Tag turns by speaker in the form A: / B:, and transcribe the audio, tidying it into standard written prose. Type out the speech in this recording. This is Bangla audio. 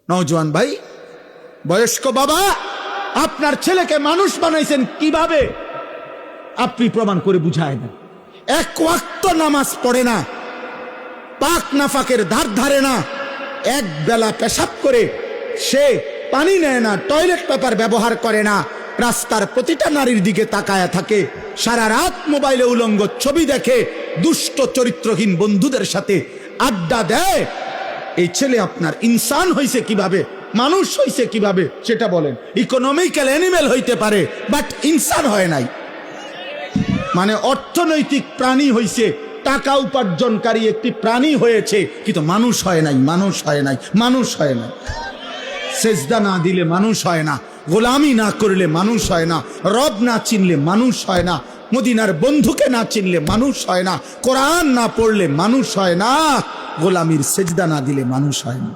A: নওজোয়ান ভাই, বয়স্ক বাবা, আপনার ছেলেকে মানুষ বানাইছেন কিভাবে আপনি প্রমাণ করে বুঝায় না। এক ওয়াক্ত নামাজ পড়ে না, পাক নাফাকের ধার ধারে না, এক বেলা পেশাব করে সে পানি নেয় না, টয়লেট পেপার ব্যবহার করে না, রাস্তার প্রতিটা নারীর দিকে তাকায়া থাকে, সারা রাত মোবাইলে উলঙ্গ ছবি দেখে, দুষ্ট চরিত্রহীন বন্ধুদের সাথে আড্ডা দেয়। এই ছেলে আপনার ইনসান হইছে কিভাবে, মানুষ হইছে কিভাবে সেটা বলেন। ইকোনমিক্যাল অ্যানিমেল হইতে পারে, বাট ইনসান হয় নাই। মানে অর্থনৈতিক প্রাণী হইছে, টাকা উপার্জনকারী একটি প্রাণী হয়েছে, কিন্তু মানুষ হয় নাই, মানুষ হয় নাই, মানুষ হয় নাই। সেজদা না দিলে মানুষ হয় না, গোলামি না করলে মানুষ হয় না, রব না চিনলে মানুষ হয় না, মদিনার বন্ধুকে না চিনলে মানুষ হয় না, কোরআন না পড়লে মানুষ হয় না, গোলামির সেজদা না দিলে মানুষ হয় না।